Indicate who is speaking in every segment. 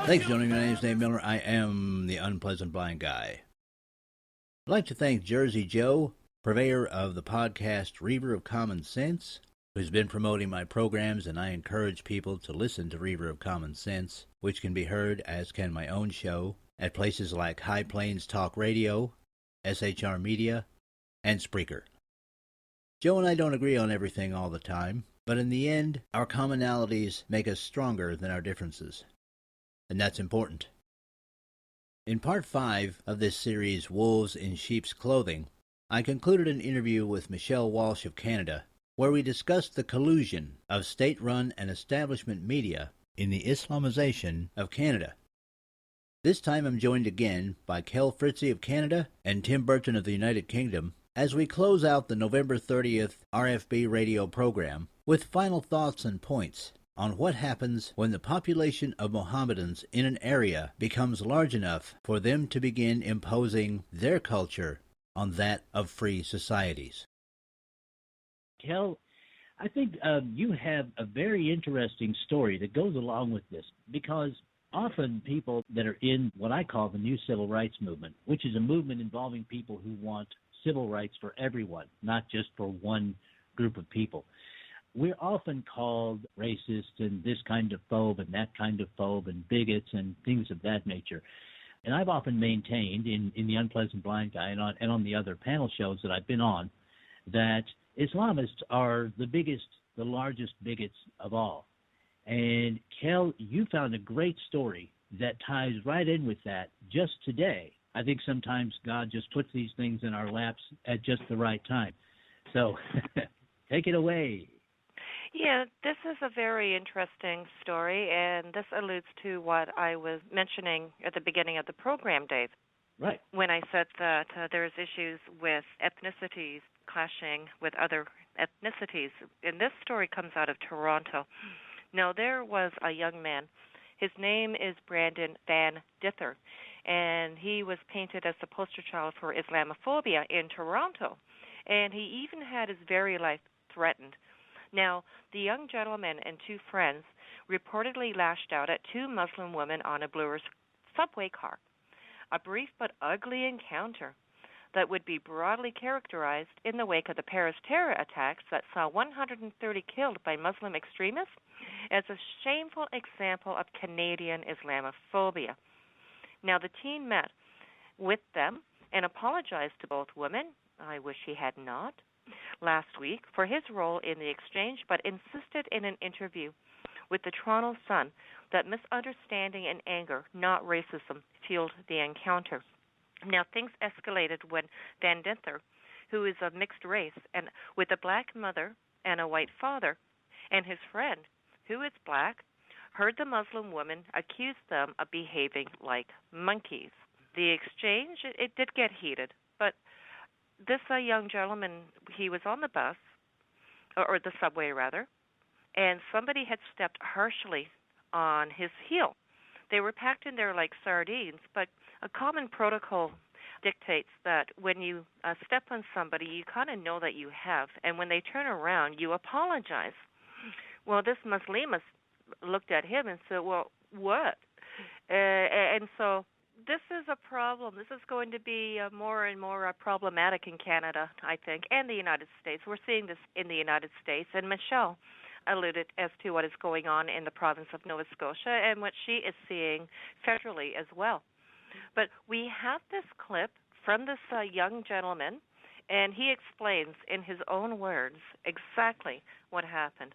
Speaker 1: Thanks for joining me. My name is Dave Miller. I am the Unpleasant Blind Guy. I'd like to thank Jersey Joe, purveyor of the podcast Reaver of Common Sense, who's been promoting my programs, and I encourage people to listen to Reaver of Common Sense, which can be heard, as can my own show, at places like High Plains Talk Radio, SHR Media, and Spreaker. Joe and I don't agree on everything all the time, but in the end, our commonalities make us stronger than our differences. And that's important. In Part 5 of this series, Wolves in Sheep's Clothing, I concluded an interview with Michelle Walsh of Canada, where we discussed the collusion of state-run and establishment media in the Islamization of Canada. This time I'm joined again by Fritzi of Canada and Tim Burton of the United Kingdom as we close out the November 30th RFB radio program with final thoughts and points on what happens when the population of Mohammedans in an area becomes large enough for them to begin imposing their culture on that of free societies.
Speaker 2: Kel, I think you have a very interesting story that goes along with this, because often people that are in what I call the new civil rights movement, which is a movement involving people who want civil rights for everyone, not just for one group of people, we're often called racist and this kind of phobe and that kind of phobe and bigots and things of that nature. And I've often maintained in the Unpleasant Blind Guy and on the other panel shows that I've been on that Islamists are the largest bigots of all. And Kel, you found a great story that ties right in with that just today. I think sometimes God just puts these things in our laps at just the right time. So take it away.
Speaker 3: Yeah, this is a very interesting story, and this alludes to what I was mentioning at the beginning of the program, Dave.
Speaker 2: Right.
Speaker 3: When I said that there's issues with ethnicities clashing with other ethnicities. And this story comes out of Toronto. Now, there was a young man. His name is Brandon Van Dither, and he was painted as the poster child for Islamophobia in Toronto. And he even had his very life threatened. Now, the young gentleman and two friends reportedly lashed out at two Muslim women on a Bloor's subway car. A brief but ugly encounter that would be broadly characterized in the wake of the Paris terror attacks that saw 130 killed by Muslim extremists as a shameful example of Canadian Islamophobia. Now, the teen met with them and apologized to both women. I wish he had not. Last week for his role in the exchange, but insisted in an interview with the Toronto Sun that misunderstanding and anger, not racism, fueled the encounter. Now, things escalated when Van Dither, who is of mixed race and with a black mother and a white father, and his friend, who is black, heard the Muslim woman accuse them of behaving like monkeys. The exchange, it did get heated, but this young gentleman, he was on the bus, or the subway rather, and somebody had stepped harshly on his heel. They were packed in there like sardines, but a common protocol dictates that when you step on somebody, you kind of know that you have, and when they turn around, you apologize. Well, this Muslimah looked at him and said, well, what? And so this is a problem. This is going to be more and more problematic in Canada, I think, and the United States. We're seeing this in the United States, and Michelle alluded as to what is going on in the province of Nova Scotia and what she is seeing federally as well. But we have this clip from this young gentleman, and he explains in his own words exactly what happened.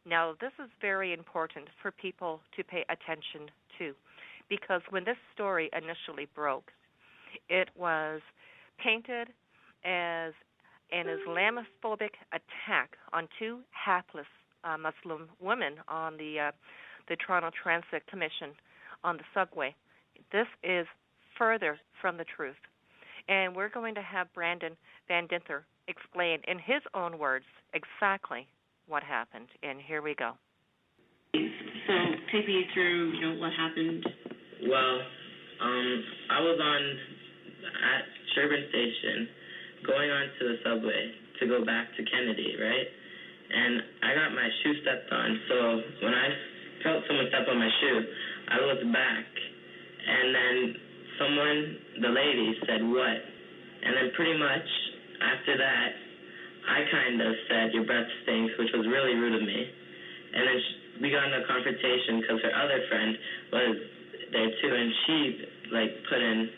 Speaker 3: Now, this is very important for people to pay attention to, because when this story initially broke, it was painted as an Islamophobic attack on two hapless Muslim women on the Toronto Transit Commission on the subway. This is further from the truth. And we're going to have Brandon Van Dither explain in his own words exactly what happened. And here we go.
Speaker 4: So take me through, what happened.
Speaker 5: Well, I was at Sherburne Station going on to the subway to go back to Kennedy, right? And I got my shoe stepped on, so when I felt someone step on my shoe, I looked back, and then the lady said, "What?" And then pretty much after that, I kind of said, "Your breath stinks," which was really rude of me. And then we got in a confrontation because her other friend was there too, and she, put in,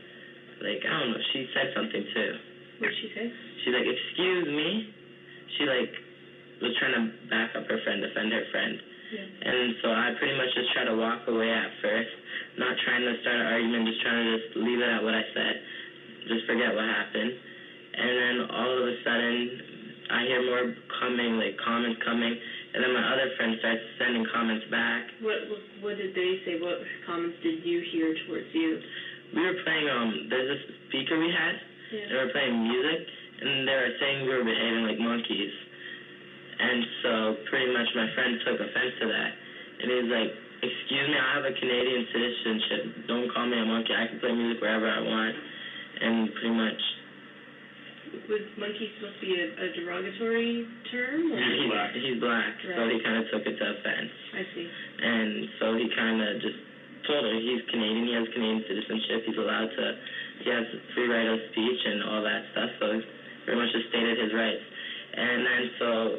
Speaker 5: I don't know, she said something too.
Speaker 4: What did she say?
Speaker 5: She's like, "Excuse me?" She, was trying to back up her friend, defend her friend.
Speaker 4: Yeah.
Speaker 5: And so I pretty much just tried to walk away at first, not trying to start an argument, just trying to just leave it at what I said, just forget what happened. And then all of a sudden, I hear more comments coming, and then my other friend starts sending comments back.
Speaker 4: What did they say? What comments did you hear towards you?
Speaker 5: We were playing, there's this speaker we had, and we were playing music, and they were saying we were behaving like monkeys. And so pretty much my friend took offense to that. And he was like, "Excuse me, I have a Canadian citizenship. Don't call me a monkey. I can play music wherever I want." And pretty much...
Speaker 4: Was monkey supposed to be a derogatory term? Or?
Speaker 5: He's black, right. So he kind of took it to offense.
Speaker 4: I see.
Speaker 5: And so he kind of just told her he's Canadian, he has Canadian citizenship, he has free right of speech and all that stuff, so he pretty much just stated his rights. And then so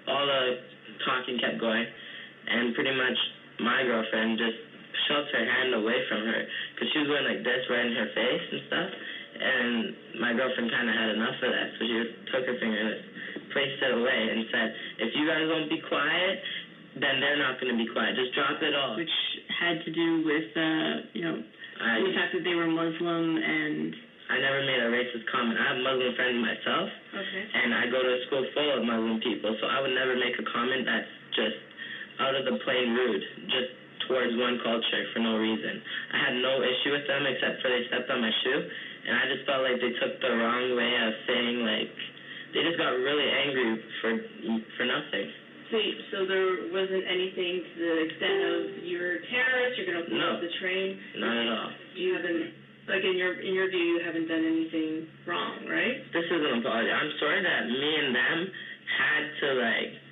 Speaker 5: all the talking kept going, and pretty much my girlfriend just shoved her hand away from her, because she was going like this right in her face and stuff, and my girlfriend kind of had enough of that, so she just took her finger and placed it away and said, "If you guys won't be quiet, then they're not going to be quiet. Just drop it all."
Speaker 4: Which had to do with, the fact that they were Muslim and...
Speaker 5: I never made a racist comment. I have Muslim friends myself, and I go to a school full of Muslim people, so I would never make a comment that's just out of the plain rude, just towards one culture for no reason. I had no issue with them except for they stepped on my shoe, and I just felt like they took the wrong way of saying, they just got really angry for nothing.
Speaker 4: So there wasn't anything to the extent of you're a terrorist, you're going to blow up the train?
Speaker 5: Not at all.
Speaker 4: You haven't... in your view, you haven't done anything wrong, right?
Speaker 5: This is an apology. I'm sorry that me and them had to,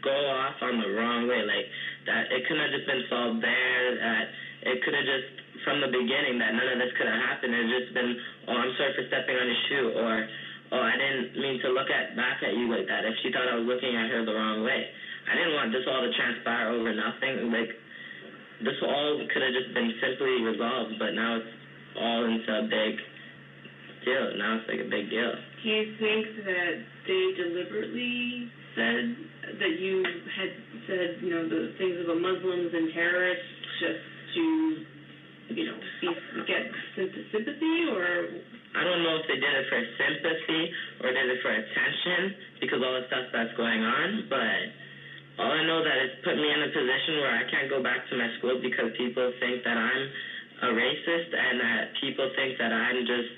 Speaker 5: go off on the wrong way. That it couldn't have just been solved there, that it could have just, from the beginning, that none of this could have happened. It had just been, "Oh, I'm sorry for stepping on your shoe," or, "Oh, I didn't mean to look back at you like that," if she thought I was looking at her the wrong way. I didn't want this all to transpire over nothing. This all could have just been simply resolved, but now it's all into a big deal. Now it's a big deal.
Speaker 4: Do you think that they deliberately said that you had said, the things about Muslims and terrorists just to, get sympathy, or?
Speaker 5: I don't know if they did it for sympathy or did it for attention because all the stuff that's going on, but all I know that it's put me in a position where I can't go back to my school because people think that I'm a racist and that people think that I'm just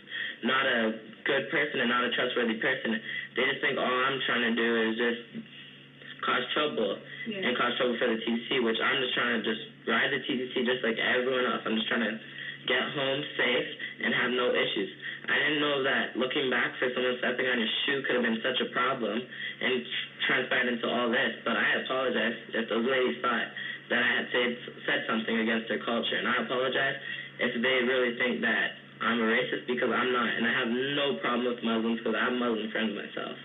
Speaker 5: not a good person and not a trustworthy person. They just think all I'm trying to do is just cause trouble and cause trouble for the TTC, which I'm just trying to just ride the TTC just like everyone else. I'm just trying to get home safe and have no issues. I didn't know that looking back for someone stepping on your shoe could have been such a problem and transpired into all this, but I apologize if those ladies thought that I had said something against their culture, and I apologize if they really think that I'm a racist because I'm not, and I have no problem with Muslims because I have Muslim friends myself.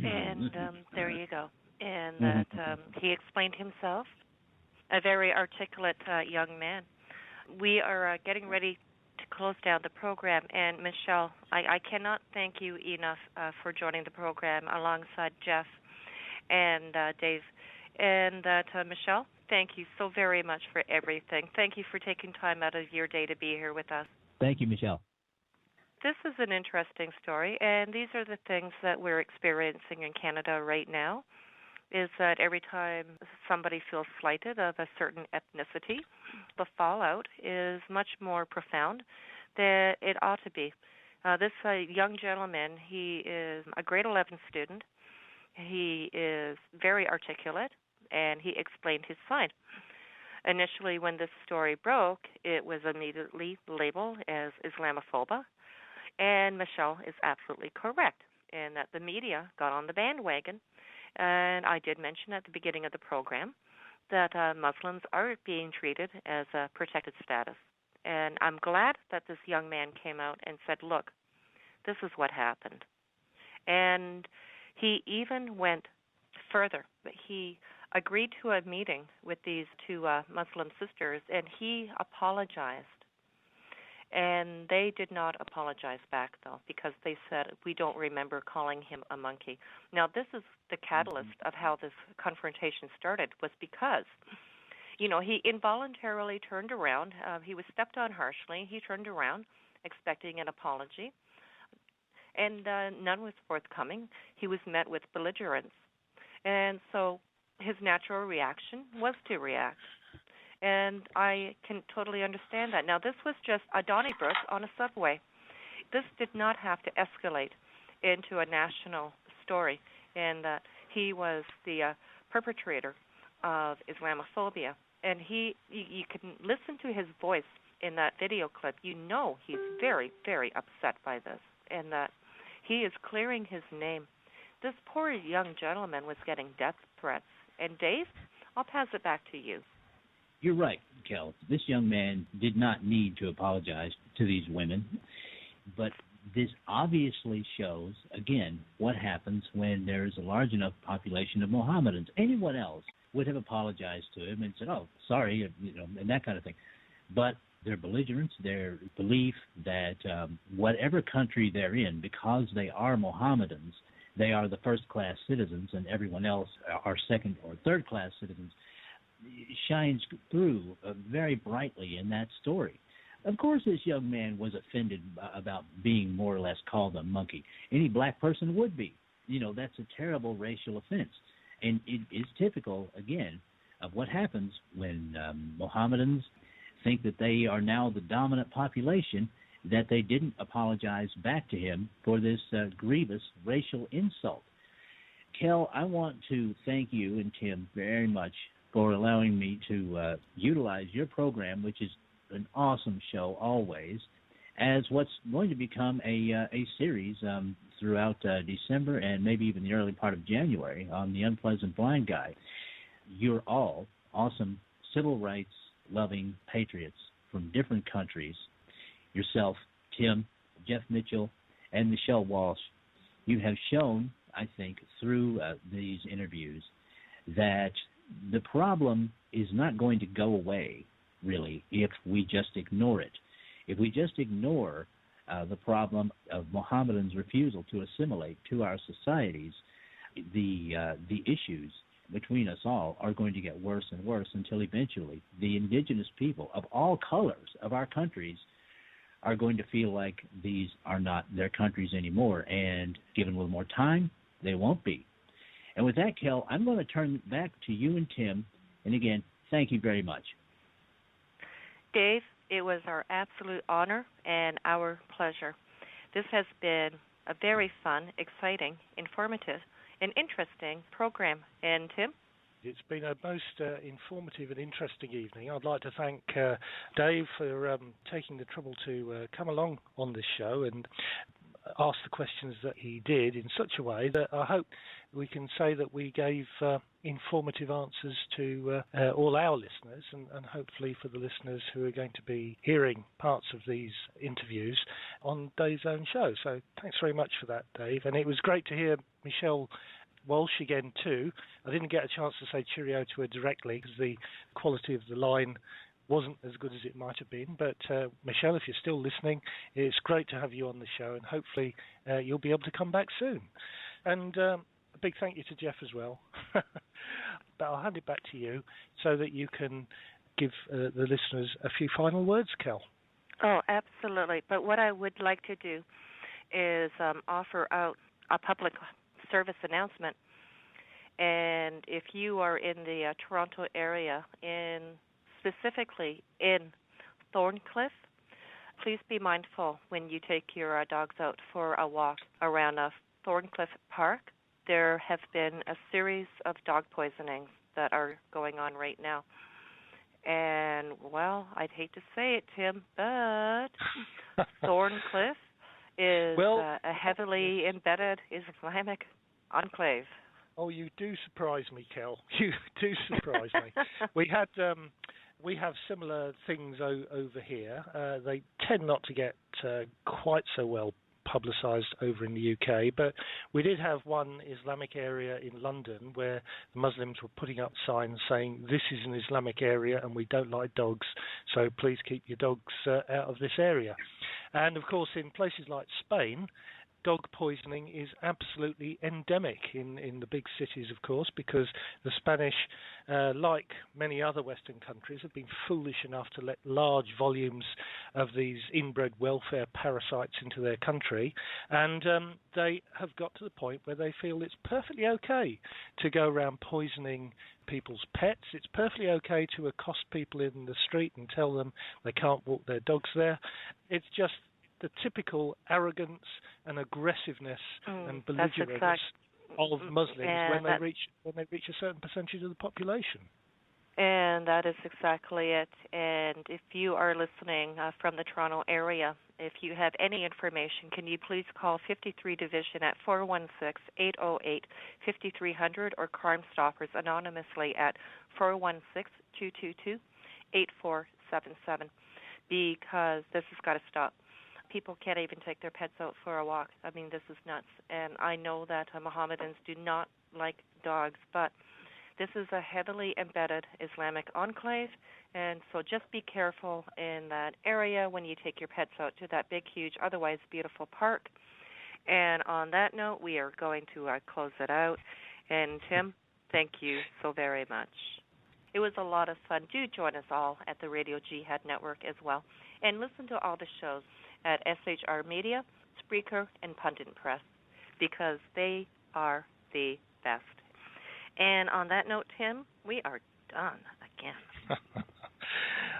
Speaker 3: And there you go. And that he explained himself, a very articulate young man. We are getting ready to close down the program, and Michelle, I cannot thank you enough for joining the program alongside Jeff and Dave. And Michelle, thank you so very much for everything. Thank you for taking time out of your day to be here with us.
Speaker 2: Thank you, Michelle.
Speaker 3: This is an interesting story, and these are the things that we're experiencing in Canada right now, is that every time somebody feels slighted of a certain ethnicity, the fallout is much more profound than it ought to be. This young gentleman, he is a grade 11 student. He is very articulate, and he explained his side. Initially, when this story broke, it was immediately labeled as Islamophobia, and Michelle is absolutely correct in that the media got on the bandwagon, and I did mention at the beginning of the program that Muslims are being treated as a protected status. And I'm glad that this young man came out and said, look, this is what happened. And he even went further. He agreed to a meeting with these two Muslim sisters, and he apologized. And they did not apologize back, though, because they said, we don't remember calling him a monkey. Now, this is the catalyst of how this confrontation started, was because, you know, he involuntarily turned around. He was stepped on harshly. He turned around expecting an apology, and none was forthcoming. He was met with belligerence. And so his natural reaction was to react. And I can totally understand that. Now, this was just a Donnybrook on a subway. This did not have to escalate into a national story, and he was the perpetrator of Islamophobia. And you can listen to his voice in that video clip. You know he's very, very upset by this, and that he is clearing his name. This poor young gentleman was getting death threats. And Dave, I'll pass it back to you.
Speaker 2: You're right, Kel. This young man did not need to apologize to these women, but this obviously shows, again, what happens when there's a large enough population of Mohammedans. Anyone else would have apologized to him and said, oh, sorry, and that kind of thing. But their belligerence, their belief that whatever country they're in, because they are Mohammedans, they are the first-class citizens and everyone else are second- or third-class citizens, shines through very brightly in that story. Of course, this young man was offended about being more or less called a monkey. Any black person would be. That's a terrible racial offense. And it is typical, again, of what happens when Mohammedans think that they are now the dominant population, that they didn't apologize back to him for this grievous racial insult. Kel, I want to thank you and Tim very much for allowing me to utilize your program, which is an awesome show always, as what's going to become a series throughout December and maybe even the early part of January on The Unpleasant Blind Guy. You're all awesome civil rights loving patriots from different countries. Yourself, Tim, Jeff Mitchell, and Michelle Walsh, you have shown, I think, through these interviews that the problem is not going to go away, really, if we just ignore it. If we just ignore the problem of Mohammedans' refusal to assimilate to our societies, the issues between us all are going to get worse and worse until eventually the indigenous people of all colors of our countries are going to feel like these are not their countries anymore, and given a little more time, they won't be. And with that, Kel, I'm going to turn it back to you and Tim, and again, thank you very much.
Speaker 3: Dave, it was our absolute honor and our pleasure. This has been a very fun, exciting, informative, and interesting program. And Tim?
Speaker 6: It's been a most informative and interesting evening. I'd like to thank Dave for taking the trouble to come along on this show and ask the questions that he did in such a way that I hope we can say that we gave informative answers to all our listeners, and hopefully for the listeners who are going to be hearing parts of these interviews on Dave's own show. So thanks very much for that, Dave. And it was great to hear Michelle Walsh again too. I didn't get a chance to say cheerio to her directly because the quality of the line wasn't as good as it might have been. But Michelle, if you're still listening, it's great to have you on the show, and hopefully you'll be able to come back soon. And a big thank you to Jeff as well. But I'll hand it back to you so that you can give the listeners a few final words, Kel.
Speaker 3: Oh, absolutely. But what I would like to do is offer out a public service announcement. And if you are in the Toronto area, specifically in Thorncliffe, please be mindful when you take your dogs out for a walk around Thorncliffe Park. There have been a series of dog poisonings that are going on right now. And, well, I'd hate to say it, Tim, but Thorncliffe is a heavily embedded Islamic enclave.
Speaker 6: Oh, you do surprise me, Kel. You do surprise me. We have similar things over here. They tend not to get quite so well publicised over in the UK, but we did have one Islamic area in London where the Muslims were putting up signs saying this is an Islamic area and we don't like dogs, so please keep your dogs out of this area. And of course in places like Spain, dog poisoning is absolutely endemic in the big cities, of course, because the Spanish, like many other Western countries, have been foolish enough to let large volumes of these inbred welfare parasites into their country, and they have got to the point where they feel it's perfectly okay to go around poisoning people's pets. It's perfectly okay to accost people in the street and tell them they can't walk their dogs there. It's just the typical arrogance and aggressiveness and belligerence of Muslims when they reach a certain percentage of the population.
Speaker 3: And that is exactly it. And if you are listening from the Toronto area, if you have any information, can you please call 53 Division at 416-808-5300 or Crime Stoppers anonymously at 416-222-8477, because this has got to stop. People can't even take their pets out for a walk. I mean, this is nuts. And I know that Mohammedans do not like dogs, but this is a heavily embedded Islamic enclave, and so just be careful in that area when you take your pets out to that big, huge, otherwise beautiful park. And on that note, we are going to close it out. And Tim, thank you so very much. It was a lot of fun. Do join us all at the Radio Jihad Network as well, and listen to all the shows at SHR Media, Spreaker, and Pundit Press, because they are the best. And on that note, Tim, we are done again.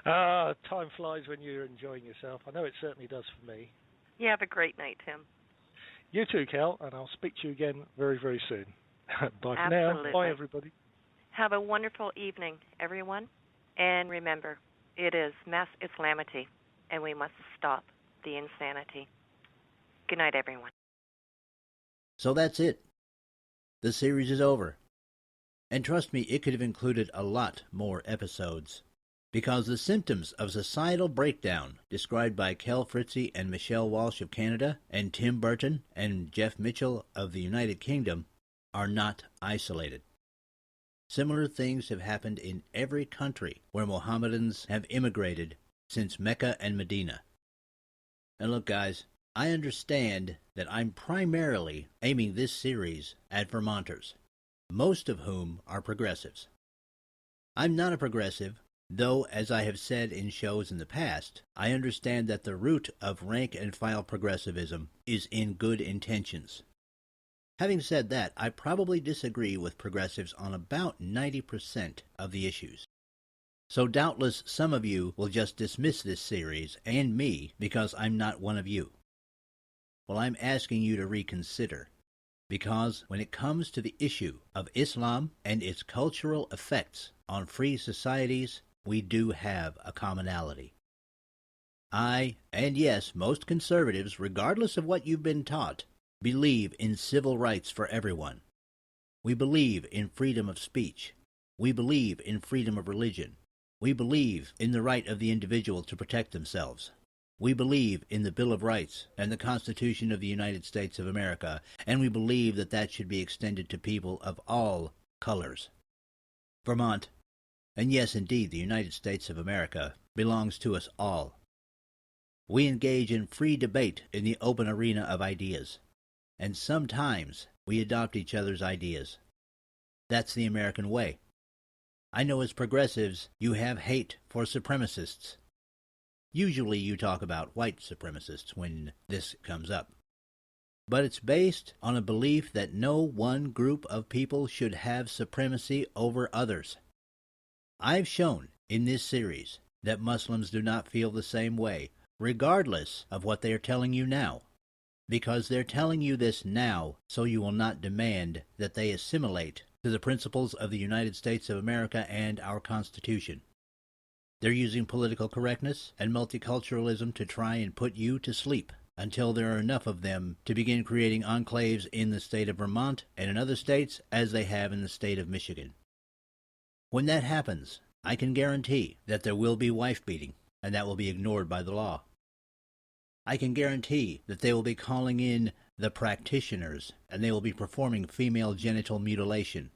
Speaker 6: Time flies when you're enjoying yourself. I know it certainly does for me.
Speaker 3: You have a great night, Tim.
Speaker 6: You too, Cal, and I'll speak to you again very, very soon. Bye for now. Bye, everybody.
Speaker 3: Have a wonderful evening, everyone. And remember, it is mass Islamity, and we must stop the insanity. Good night, everyone.
Speaker 1: So that's it. The series is over. And trust me, it could have included a lot more episodes, because the symptoms of societal breakdown described by Kel Fritzi and Michelle Walsh of Canada and Tim Burton and Jeff Mitchell of the United Kingdom are not isolated. Similar things have happened in every country where Mohammedans have immigrated since Mecca and Medina. And look, guys, I understand that I'm primarily aiming this series at Vermonters, most of whom are progressives. I'm not a progressive, though, as I have said in shows in the past, I understand that the root of rank-and-file progressivism is in good intentions. Having said that, I probably disagree with progressives on about 90% of the issues. So doubtless some of you will just dismiss this series and me because I'm not one of you. Well, I'm asking you to reconsider, because when it comes to the issue of Islam and its cultural effects on free societies, we do have a commonality. I, and yes, most conservatives, regardless of what you've been taught, believe in civil rights for everyone. We believe in freedom of speech. We believe in freedom of religion. We believe in the right of the individual to protect themselves. We believe in the Bill of Rights and the Constitution of the United States of America, and we believe that that should be extended to people of all colors. Vermont, and yes, indeed, the United States of America, belongs to us all. We engage in free debate in the open arena of ideas, and sometimes we adopt each other's ideas. That's the American way. I know as progressives, you have hate for supremacists. Usually you talk about white supremacists when this comes up. But it's based on a belief that no one group of people should have supremacy over others. I've shown in this series that Muslims do not feel the same way, regardless of what they are telling you now, because they're telling you this now so you will not demand that they assimilate to the principles of the United States of America and our Constitution. They're using political correctness and multiculturalism to try and put you to sleep until there are enough of them to begin creating enclaves in the state of Vermont and in other states as they have in the state of Michigan. When that happens, I can guarantee that there will be wife-beating, and that will be ignored by the law. I can guarantee that they will be calling in the practitioners, and they will be performing female genital mutilation.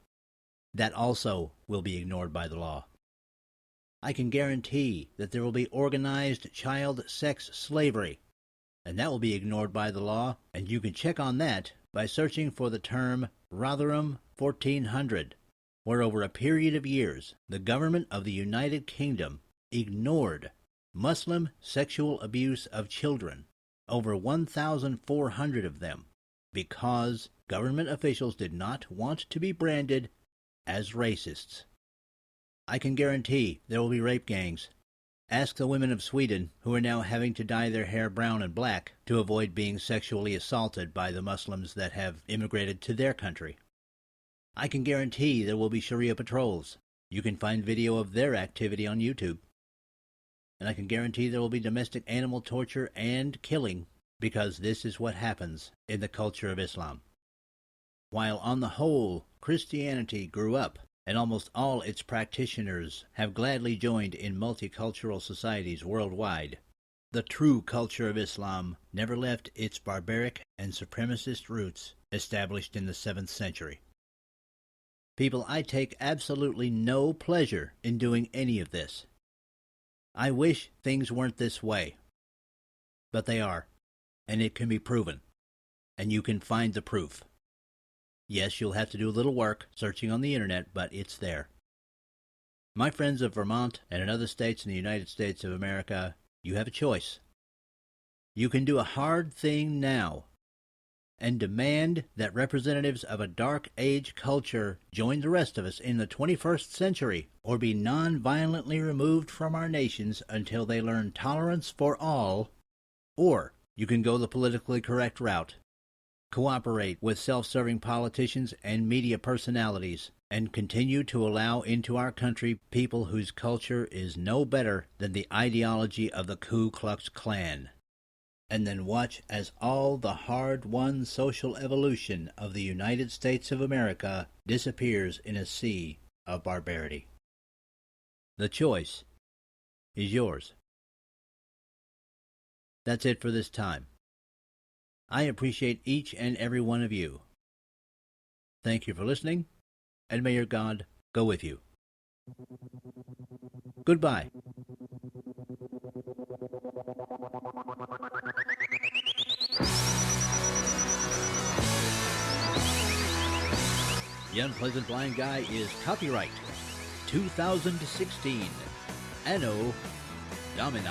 Speaker 1: That also will be ignored by the law. I can guarantee that there will be organized child sex slavery, and that will be ignored by the law, and you can check on that by searching for the term Rotherham 1400, where over a period of years the government of the United Kingdom ignored Muslim sexual abuse of children, over 1,400 of them, because government officials did not want to be branded as racists. I can guarantee there will be rape gangs. Ask the women of Sweden, who are now having to dye their hair brown and black to avoid being sexually assaulted by the Muslims that have immigrated to their country. I can guarantee there will be Sharia patrols. You can find video of their activity on YouTube. And I can guarantee there will be domestic animal torture and killing, because this is what happens in the culture of Islam. While on the whole, Christianity grew up, and almost all its practitioners have gladly joined in multicultural societies worldwide, the true culture of Islam never left its barbaric and supremacist roots established in the 7th century. People, I take absolutely no pleasure in doing any of this. I wish things weren't this way, but they are, and it can be proven, and you can find the proof. Yes, you'll have to do a little work searching on the internet, but it's there. My friends of Vermont and in other states in the United States of America, you have a choice. You can do a hard thing now and demand that representatives of a dark age culture join the rest of us in the 21st century, or be non-violently removed from our nations until they learn tolerance for all, or you can go the politically correct route. Cooperate with self-serving politicians and media personalities, and continue to allow into our country people whose culture is no better than the ideology of the Ku Klux Klan. And then watch as all the hard-won social evolution of the United States of America disappears in a sea of barbarity. The choice is yours. That's it for this time. I appreciate each and every one of you. Thank you for listening, and may your God go with you. Goodbye. The Unpleasant Blind Guy is copyright 2016 Anno Domini.